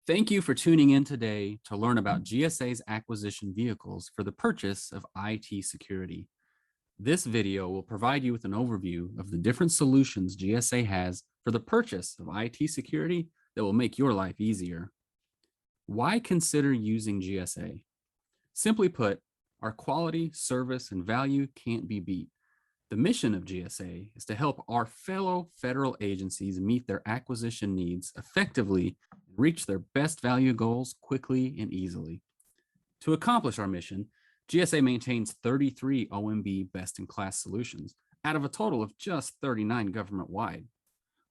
Thank you for tuning in today to learn about GSA's acquisition vehicles for the purchase of IT security. This video will provide you with an overview of the different solutions GSA has for the purchase of IT security that will make your life easier. Why consider using GSA? Simply put, our quality, service, and value can't be beat. The mission of GSA is to help our fellow federal agencies meet their acquisition needs effectively and reach their best value goals quickly and easily. To accomplish our mission, GSA maintains 33 OMB best-in-class solutions out of a total of just 39 government-wide.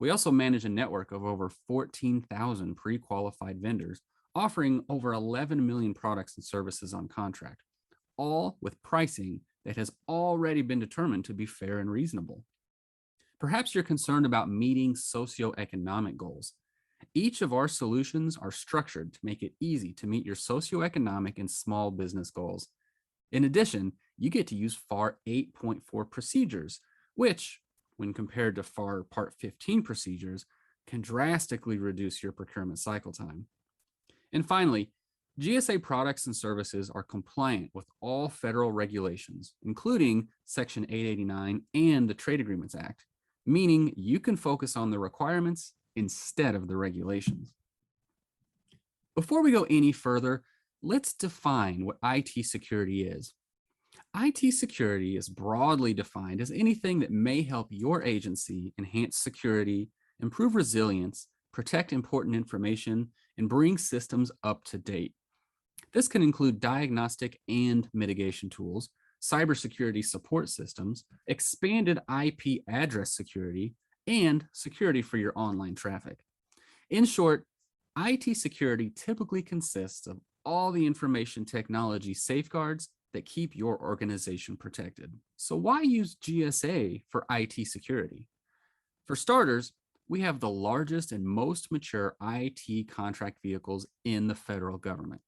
We also manage a network of over 14,000 pre-qualified vendors offering over 11 million products and services on contract, all with pricing that has already been determined to be fair and reasonable. Perhaps you're concerned about meeting socioeconomic goals. Each of our solutions are structured to make it easy to meet your socioeconomic and small business goals. In addition, you get to use FAR 8.4 procedures, which, when compared to FAR Part 15 procedures, can drastically reduce your procurement cycle time. And finally, GSA products and services are compliant with all federal regulations, including Section 889 and the Trade Agreements Act, meaning you can focus on the requirements instead of the regulations. Before we go any further, let's define what IT security is. IT security is broadly defined as anything that may help your agency enhance security, improve resilience, protect important information, and bring systems up to date. This can include diagnostic and mitigation tools, cybersecurity support systems, expanded IP address security, and security for your online traffic. In short, IT security typically consists of all the information technology safeguards that keep your organization protected. So why use GSA for IT security? For starters, we have the largest and most mature IT contract vehicles in the federal government.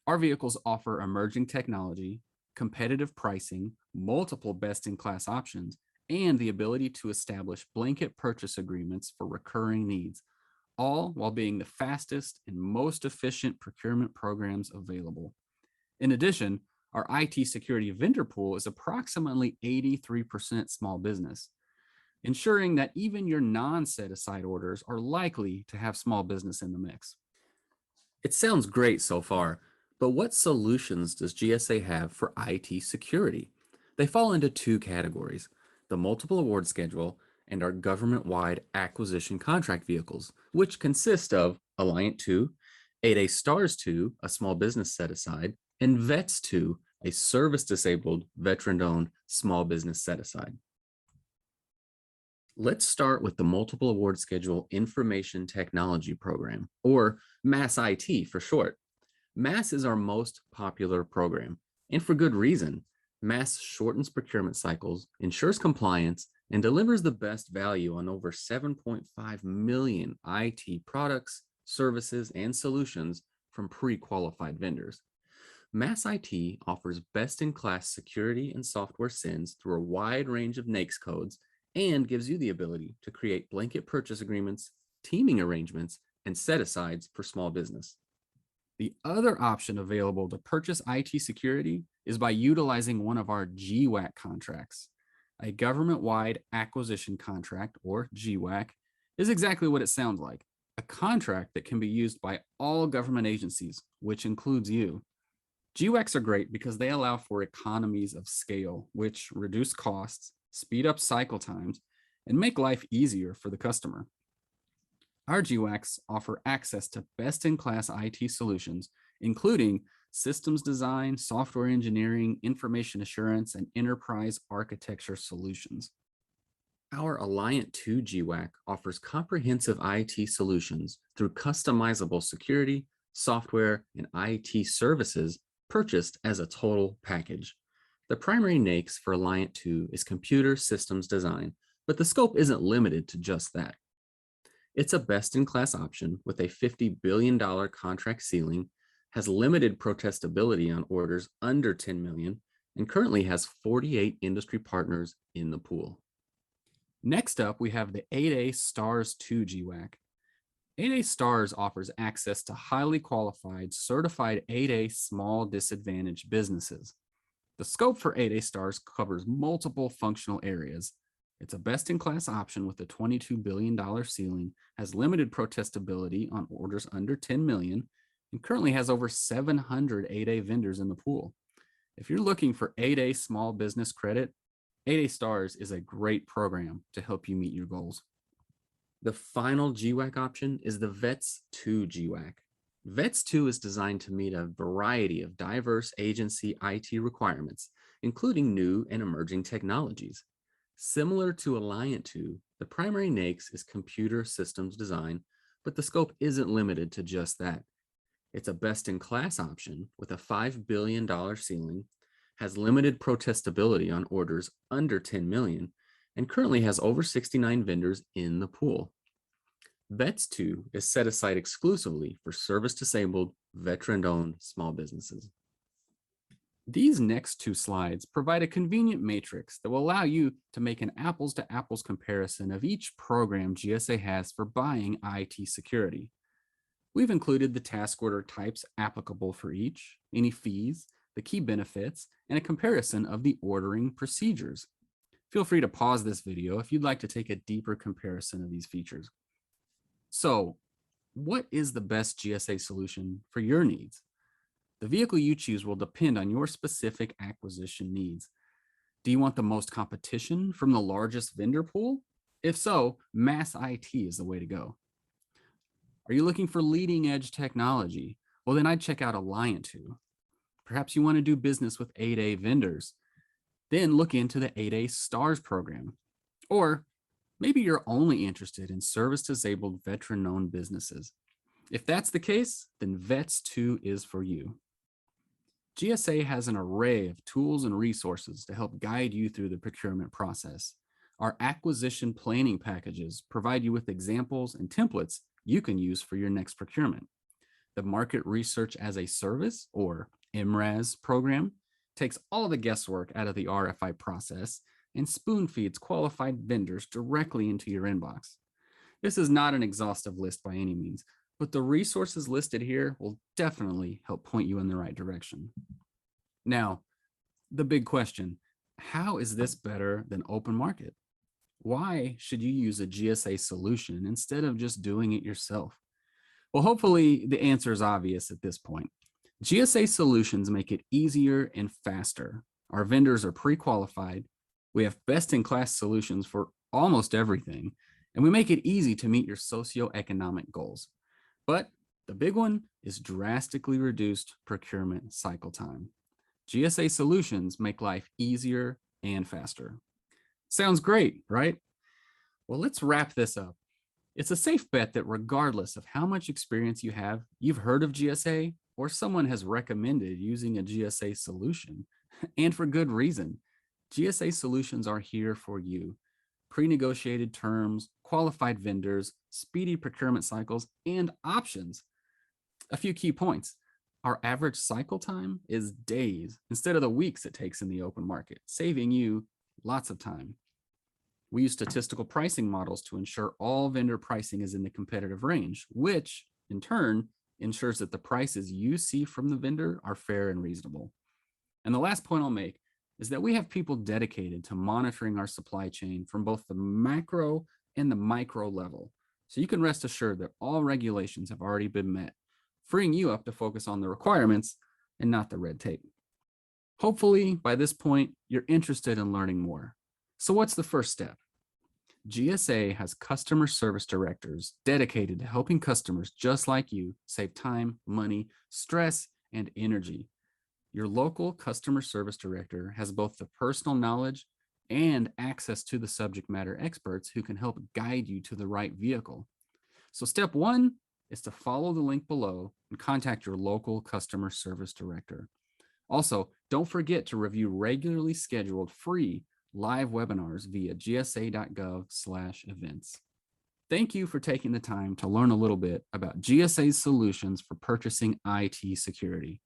Our vehicles offer emerging technology, competitive pricing, multiple best-in-class options, and the ability to establish blanket purchase agreements for recurring needs, all while being the fastest and most efficient procurement programs available. In addition, our IT security vendor pool is approximately 83% small business, ensuring that even your non-set-aside orders are likely to have small business in the mix. It sounds great so far, but what solutions does GSA have for IT security? They fall into two categories: the multiple award schedule and our government-wide acquisition contract vehicles, which consist of Alliant II, 8A Stars II, a small business set-aside, and VETS II, a service-disabled, veteran-owned small business set-aside. Let's start with the Multiple Award Schedule Information Technology Program, or MASS-IT for short. MASS is our most popular program, and for good reason. MASS shortens procurement cycles, ensures compliance, and delivers the best value on over 7.5 million IT products, services, and solutions from pre-qualified vendors. MASS-IT offers best-in-class security and software SINs through a wide range of NAICS codes and gives you the ability to create blanket purchase agreements, teaming arrangements, and set-asides for small business. The other option available to purchase IT security is by utilizing one of our GWAC contracts. A government-wide acquisition contract, or GWAC, is exactly what it sounds like: a contract that can be used by all government agencies, which includes you. GWACs are great because they allow for economies of scale, which reduce costs, speed up cycle times, and make life easier for the customer. Our GWACs offer access to best-in-class IT solutions, including systems design, software engineering, information assurance, and enterprise architecture solutions. Our Alliant II GWAC offers comprehensive IT solutions through customizable security, software, and IT services purchased as a total package. The primary NAICS for Alliant II is computer systems design, but the scope isn't limited to just that. It's a best-in-class option with a $50 billion contract ceiling, has limited protestability on orders under $10 million, and currently has 48 industry partners in the pool. Next up, we have the 8A Stars II GWAC. 8A Stars offers access to highly qualified, certified 8A small disadvantaged businesses. The scope for 8A Stars covers multiple functional areas. It's a best-in-class option with a $22 billion ceiling, has limited protestability on orders under $10 million, and currently has over 700 8A vendors in the pool. If you're looking for 8A small business credit, 8A Stars is a great program to help you meet your goals. The final GWAC option is the VETS II GWAC. VETS II is designed to meet a variety of diverse agency IT requirements, including new and emerging technologies. Similar to Alliant 2, the primary NAICS is computer systems design, but the scope isn't limited to just that. It's a best-in-class option with a $5 billion ceiling, has limited protestability on orders under $10 million, and currently has over 69 vendors in the pool. VETS 2 is set aside exclusively for service-disabled, veteran-owned small businesses. These next two slides provide a convenient matrix that will allow you to make an apples-to-apples comparison of each program GSA has for buying IT security. We've included the task order types applicable for each, any fees, the key benefits, and a comparison of the ordering procedures. Feel free to pause this video if you'd like to take a deeper comparison of these features. So, what is the best GSA solution for your needs? The vehicle you choose will depend on your specific acquisition needs. Do you want the most competition from the largest vendor pool? If so, Mass IT is the way to go. Are you looking for leading edge technology? Well, then I'd check out Alliant 2. Perhaps you want to do business with 8A vendors. Then look into the 8A Stars program. Or maybe you're only interested in service-disabled veteran-owned businesses. If that's the case, then VETS 2 is for you. GSA has an array of tools and resources to help guide you through the procurement process. Our acquisition planning packages provide you with examples and templates you can use for your next procurement. The Market Research as a Service, or MRAS program, takes all the guesswork out of the RFI process and spoon feeds qualified vendors directly into your inbox. This is not an exhaustive list by any means, but the resources listed here will definitely help point you in the right direction. Now, the big question, how is this better than open market? Why should you use a GSA solution instead of just doing it yourself? Well, hopefully the answer is obvious at this point. GSA solutions make it easier and faster. Our vendors are pre-qualified. We have best-in-class solutions for almost everything, and we make it easy to meet your socioeconomic goals. But the big one is drastically reduced procurement cycle time. GSA solutions make life easier and faster. Sounds great, right? Well, let's wrap this up. It's a safe bet that regardless of how much experience you have, you've heard of GSA or someone has recommended using a GSA solution, and for good reason. GSA solutions are here for you. Pre-negotiated terms, qualified vendors, speedy procurement cycles, and options. A few key points. Our average cycle time is days instead of the weeks it takes in the open market, saving you lots of time. We use statistical pricing models to ensure all vendor pricing is in the competitive range, which in turn ensures that the prices you see from the vendor are fair and reasonable. And the last point I'll make is that we have people dedicated to monitoring our supply chain from both the macro and the micro level. So you can rest assured that all regulations have already been met, freeing you up to focus on the requirements and not the red tape. Hopefully, by this point, you're interested in learning more. So what's the first step? GSA has customer service directors dedicated to helping customers just like you save time, money, stress, and energy. Your local customer service director has both the personal knowledge and access to the subject matter experts who can help guide you to the right vehicle. So step one is to follow the link below and contact your local customer service director. Also, don't forget to review regularly scheduled free live webinars via gsa.gov/events. Thank you for taking the time to learn a little bit about GSA's solutions for purchasing IT security.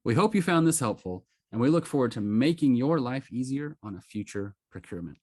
We hope you found this helpful, and we look forward to making your life easier on a future procurement.